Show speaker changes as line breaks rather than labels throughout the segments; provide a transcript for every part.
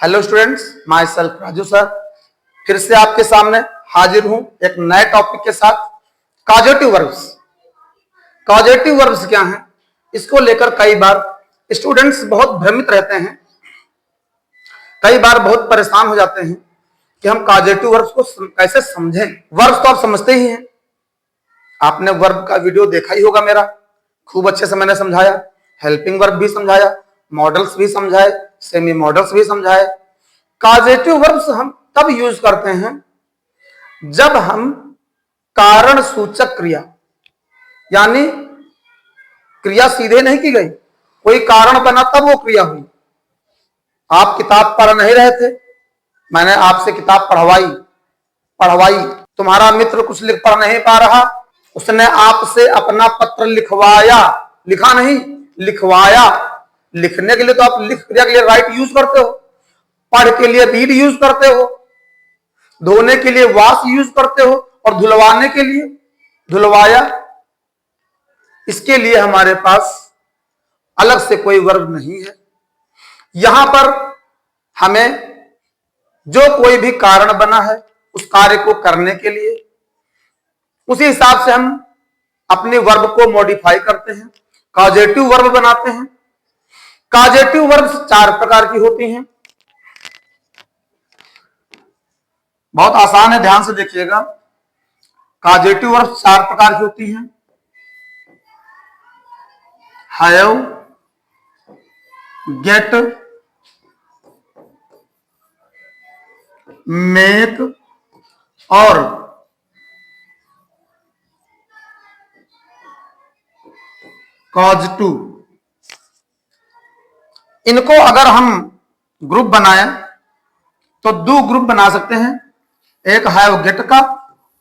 Hello students, my self Raju sir फिर से आपके सामने हाजिर हूं एक नए टॉपिक के साथ। Causative verbs. कॉजेटिव वर्ब्स क्या हैं, इसको लेकर कई बार स्टूडेंट्स बहुत भ्रमित रहते हैं, कई बार बहुत परेशान हो जाते हैं कि हम कॉजेटिव वर्ब्स को कैसे समझें। वर्ब्स तो आप समझते ही हैं, आपने वर्ब का वीडियो देखा ही होगा मेरा, खूब अच्छे से मैंने समझाया, हेल्पिंग वर्ब भी समझाया, मॉडल्स भी समझाए, सेमी मॉडल्स भी समझाए। कॉजेटिव वर्ब्स हम तब यूज करते हैं जब हम कारण सूचक क्रिया, यानी क्रिया सीधे नहीं की गई, कोई कारण बना तब वो क्रिया हुई। आप किताब पढ़ नहीं रहे थे, मैंने आपसे किताब पढ़वाई, तुम्हारा मित्र कुछ लिख पढ़ नहीं पा रहा, उसने आपसे अपना पत्र लिखवाया, लिखा नहीं लिखवाया। लिखने के लिए तो आप लिख क्रिया के लिए राइट यूज करते हो, पढ़ के लिए रीड यूज करते हो, धोने के लिए वॉश यूज करते हो, और धुलवाने के लिए धुलवाया। इसके लिए हमारे पास अलग से कोई वर्ब नहीं है। यहां पर हमें जो कोई भी कारण बना है उस कार्य को करने के लिए, उसी हिसाब से हम अपने वर्ब को मॉडिफाई करते हैं, कॉजेटिव वर्ब बनाते हैं। कॉजेटिव वर्ब्स 4 प्रकार की होती हैं, बहुत आसान है, ध्यान से देखिएगा। कॉजेटिव वर्ब्स 4 प्रकार की होती हैं। हैव, गेट, मेक और कॉज टू। इनको अगर हम ग्रुप बनाएं तो 2 ग्रुप बना सकते हैं, एक हैव गेट का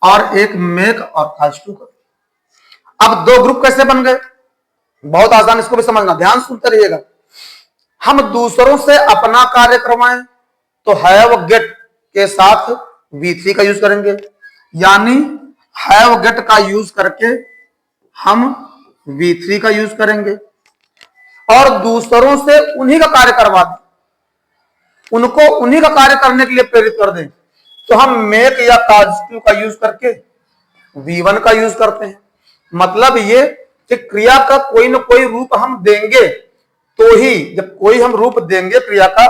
और एक मेक और कॉज टू का। अब 2 ग्रुप कैसे बन गए, बहुत आसान, इसको भी समझना, ध्यान सुनते रहिएगा। हम दूसरों से अपना कार्य करवाएं तो हैव गेट के साथ V3 का यूज करेंगे, यानी हैव गेट का यूज करके हम V3 का यूज करेंगे। और दूसरों से उन्हीं का कार्य करवा दें, उनको उन्हीं का कार्य करने के लिए प्रेरित कर दें, तो हम मेक या कॉज टू का यूज करके V1 का यूज करते हैं। मतलब ये कि क्रिया का कोई ना कोई रूप हम देंगे तो ही, जब कोई हम रूप देंगे क्रिया का,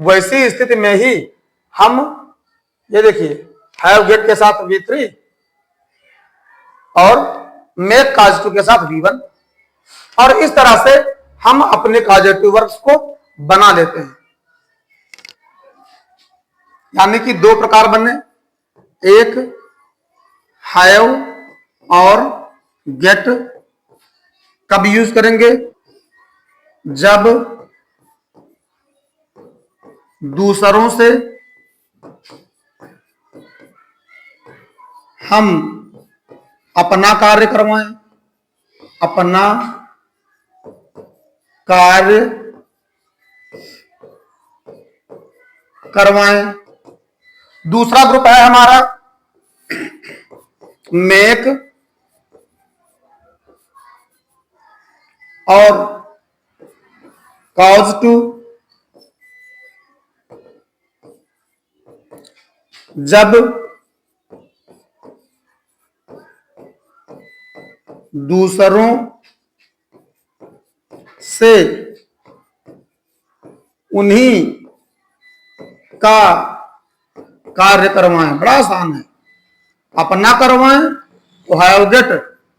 वैसी स्थिति में ही हम, ये देखिए, हैव गेट के साथ V3 और मेक कॉज टू के साथ V1, और इस तरह से हम अपने कॉजेटिव वर्ब्स को बना लेते हैं। यानी कि 2 प्रकार बने, एक हैव और गेट कब यूज करेंगे, जब दूसरों से हम अपना कार्य करवाएं, अपना कार्य करवाएं। दूसरा ग्रुप है हमारा मेक और कॉज टू, जब दूसरों से उन्हीं का कार्य करवाएं। बड़ा आसान है, अपना करवाएं तो हैव गेट,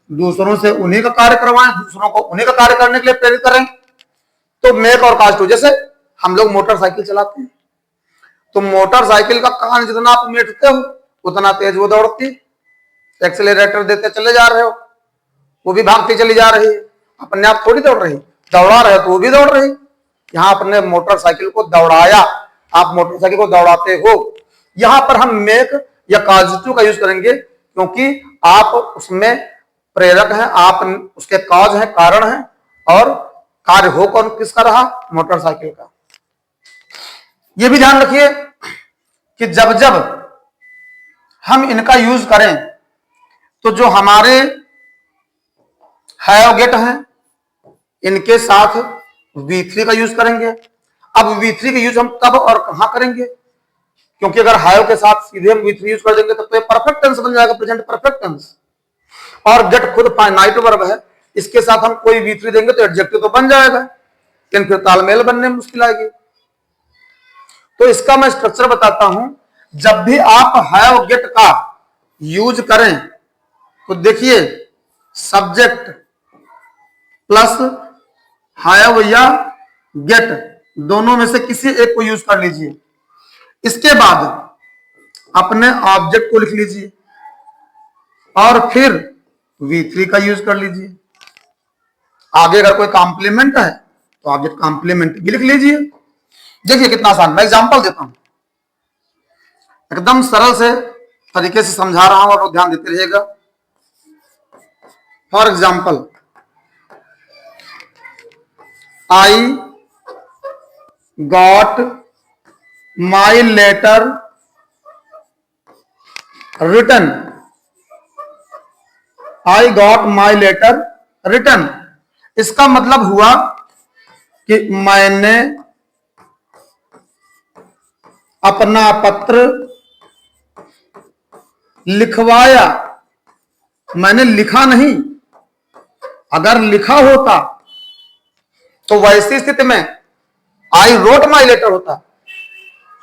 दूसरों से उन्हीं का कार्य करवाएं, दूसरों को उन्हीं का कार्य करने के लिए प्रेरित करें तो मेक और कॉज टू। जैसे हम लोग मोटरसाइकिल चलाते हैं तो मोटरसाइकिल का कान जितना आप मेटते हो उतना तेज वो दौड़ती, एक्सेलरेटर देते चले जा रहे हो, वो भी भागती चली जा रही है, अपने आप थोड़ी दौड़ रही, दौड़ा रहे हो तो वो भी दौड़ रही। यहां अपने मोटरसाइकिल को दौड़ाया, आप मोटरसाइकिल को दौड़ाते हो। यहां पर हम मेक या कॉज टू का यूज करेंगे क्योंकि आप उसमें प्रेरक हैं, आप उसके कॉज हैं, कारण हैं, और कार्य हो कौन किसका रहा, मोटरसाइकिल का। यह भी ध्यान रखिए कि जब जब हम इनका यूज करें तो जो हमारे हैव गेट हैं इनके साथ V3 का यूज करेंगे, अब V3 का यूज हम कब और कहां करेंगे, क्योंकि अगर हैव के साथ सीधे हम V3 यूज कर देंगे तब तो ये परफेक्ट टेंस बन जाएगा, प्रेजेंट परफेक्ट टेंस। और गेट खुद फाइनाइट वर्ब है, इसके साथ हम कोई V3 देंगे तो एडजेक्टिव तो बन जाएगा, लेकिन फिर तालमेल बनने में मुश्किल आएगी। तो इसका मैं स्ट्रक्चर बताता हूं। जब भी आप हैव गेट का यूज करें तो देखिए सब्जेक्ट प्लस हैव या गेट दोनों में से किसी एक को यूज कर लीजिए। इसके बाद अपने ऑब्जेक्ट को लिख लीजिए और फिर V3 का यूज कर लीजिए। आगे अगर कोई कॉम्प्लीमेंट है तो ऑब्जेक्ट कॉम्प्लीमेंट भी लिख लीजिए। देखिए कितना आसान, मैं एग्जांपल देता हूं, एकदम सरल से तरीके से समझा रहा हूं और ध्यान देते रहिएगा। For example, I got my letter written, I got my letter written. इसका मतलब हुआ कि मैंने अपना पत्र लिखवाया, मैंने लिखा नहीं। अगर लिखा होता तो वैसी स्थिति में आई रोट माई लेटर होता,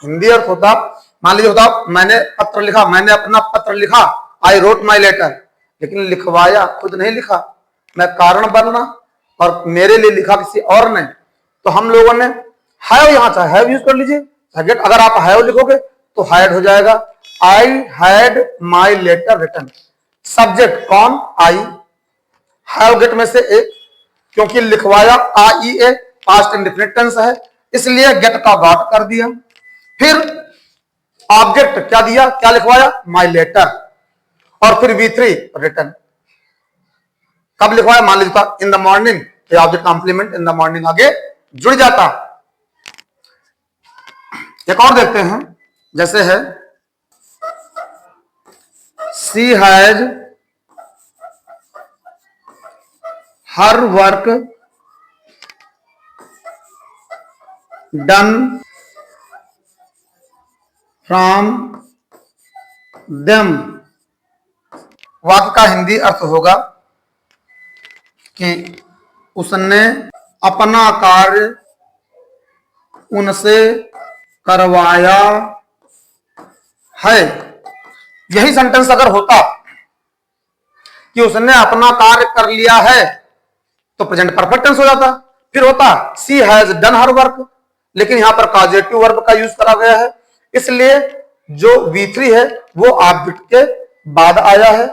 हिंदी अर्थ होता, मान लीजिए होता मैंने पत्र लिखा, मैंने अपना पत्र लिखा, आई रोट माई लेटर। लेकिन लिखवाया खुद नहीं लिखा, मैं कारण बनना और मेरे लिए लिखा किसी और ने, तो हम लोगों ने हैव, यहां चाहे हैव यूज कर लीजिए, अगर आप हैव लिखोगे तो हैड हो जाएगा। I had my letter written, subject कौन, आई, हैव गेट में से एक, क्योंकि लिखवाया I a past indefinite tense है, इसलिए गेट का गॉट कर दिया। फिर ऑब्जेक्ट क्या दिया, क्या लिखवाया, माई लेटर, और फिर V3 रिटन। कब लिखवाया, मान लीजिए in the morning, object complement in the morning आगे जुड़ जाता। एक और देखते हैं, जैसे है she has her work done from them. वाक्य का हिंदी अर्थ होगा कि उसने अपना कार्य उनसे करवाया है। यही सेंटेंस अगर होता कि उसने अपना कार्य कर लिया है तो प्रेजेंट परफेक्ट टेंस हो जाता, फिर होता she has done her work, लेकिन यहां पर कॉजेटिव वर्ब का यूज करा गया है, इसलिए जो V3 है वो ऑब्जेक्ट के बाद आया है।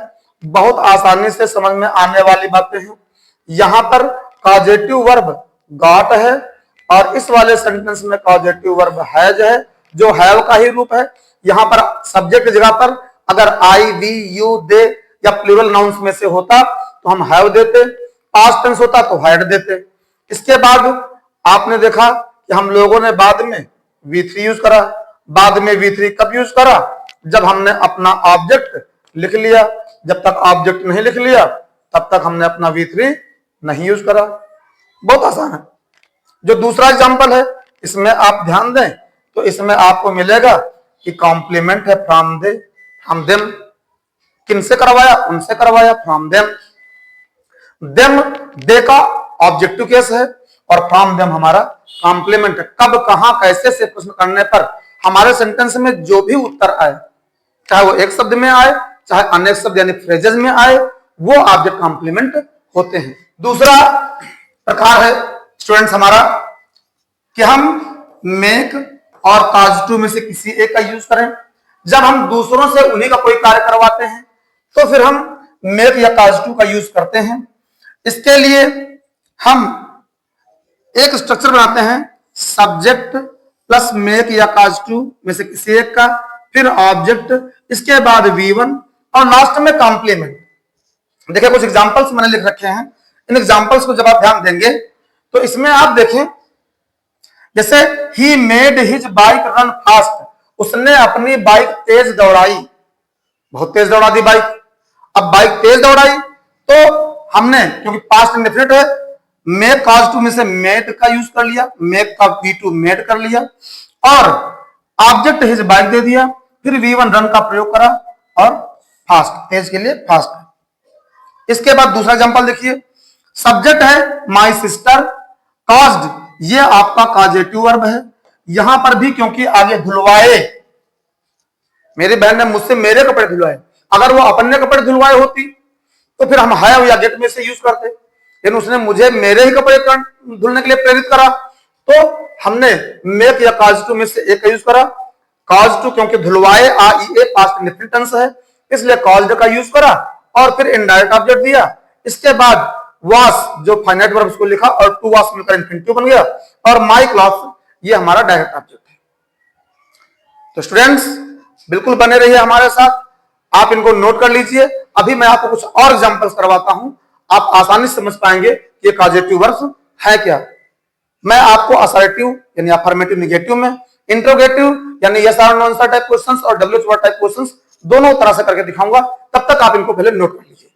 बहुत आसानी से समझ में आने वाली बातें हैं। यहां पर कॉजेटिव वर्ब गॉट है और इस वाले सेंटेंस में कॉजेटिव वर्ब हैज है, जो हैव का ही रूप है। यहां पर सब्जेक्ट की जगह पर अगर आई, वी, यू, दे या प्लूरल नाउन्स में से होता तो हम हैव देते, पास्ट टेंस होता तो हैड देते। इसके बाद आपने देखा कि हम लोगों ने बाद में V3 यूज करा। बाद में V3 कब यूज करा, जब हमने अपना ऑब्जेक्ट लिख लिया। जब तक ऑब्जेक्ट नहीं लिख लिया तब तक हमने अपना V3 नहीं यूज करा। बहुत आसान है। जो दूसरा एग्जांपल है इसमें आप ध्यान दें तो इसमें आपको मिलेगा कि कॉम्प्लीमेंट है फ्रॉम दे, फ्रॉम देम। किनसे करवाया, उनसे करवाया, फ्रॉम देम। देम दे का ऑब्जेक्टिव केस है और फ्रॉम देम हमारा कॉम्प्लीमेंट है। कब, कहां, कैसे से प्रश्न करने पर हमारे सेंटेंस में जो भी उत्तर आए, चाहे वो एक शब्द में आए चाहे अनेक शब्द यानी फ्रेजेस में आए, वो ऑब्जेक्ट कॉम्प्लीमेंट होते हैं। दूसरा प्रकार है स्टूडेंट्स हमारा कि हम मेक और काज टू में से किसी एक का यूज करें। जब हम दूसरों से उन्हीं का कोई कार्य करवाते हैं तो फिर हम मेक या काज टू का यूज करते हैं। इसके लिए हम एक स्ट्रक्चर बनाते हैं, सब्जेक्ट प्लस मेक या काज टू में से किसी एक का, फिर ऑब्जेक्ट, इसके बाद V1 और लास्ट में कॉम्प्लीमेंट। देखिए कुछ एग्जांपल्स मैंने लिख रखे हैं, इन एग्जांपल्स को जब आप ध्यान देंगे तो इसमें आप देखें, जैसे he made his bike run fast, उसने अपनी बाइक तेज दौड़ाई, बहुत तेज दौड़ा दी बाइक। अब बाइक तेज दौड़ाई तो हमने, क्योंकि पास्ट इंडेफिनिट है, मेक कॉज टू में से मेड का यूज कर लिया, मेक का V2 मेड कर लिया और ऑब्जेक्ट हिज बाइक दे दिया, फिर V1 रन का प्रयोग करा और फास्ट, तेज के लिए फास्ट। इसके बाद दूसरा एग्जांपल देखिए, सब्जेक्ट है माय सिस्टर, कॉज्ड ये आपका कॉजेटिव वर्ब है। यहां पर भी क्योंकि आगे धुलवाए, मेरी बहन ने मुझसे मेरे कपड़े धुलवाए, अगर वो अपने कपड़े धुलवाए होती तो फिर हम हैव या गेट में से यूज करते, लेकिन उसने मुझे मेरे ही कपड़े धुलने के लिए प्रेरित करा तो हमने मेक या कॉज टू में से एक का यूज करा। कॉज टू क्योंकि धुलवाए पास्ट इंडेफिनिट टेंस है, इसलिए कॉज्ड का यूज करा और फिर इनडायरेक्ट ऑब्जेक्ट दिया। इसके बाद वास जो फाइनाइट वर्ब्स को लिखा और टू वास मिलकर इंफिनिटिव बन गया और माय क्लॉथ ये हमारा डायरेक्ट ऑब्जेक्ट है। तो स्टूडेंट्स बिल्कुल बने रहिए हमारे साथ, आप इनको नोट कर लीजिए। अभी मैं आपको कुछ और एग्जांपल्स करवाता हूं, आप आसानी से समझ पाएंगे कि कॉजेटिव वर्ब्स है क्या। मैं आपको असर्टिव यानी अफर्मेटिव नेगेटिव में, इंट्रोगेटिव यानी यस और नो आंसर टाइप क्वेश्चंस और WH वर्ड टाइप क्वेश्चंस दोनों तरह से करके दिखाऊंगा। तब तक आप इनको पहले नोट कर लीजिए।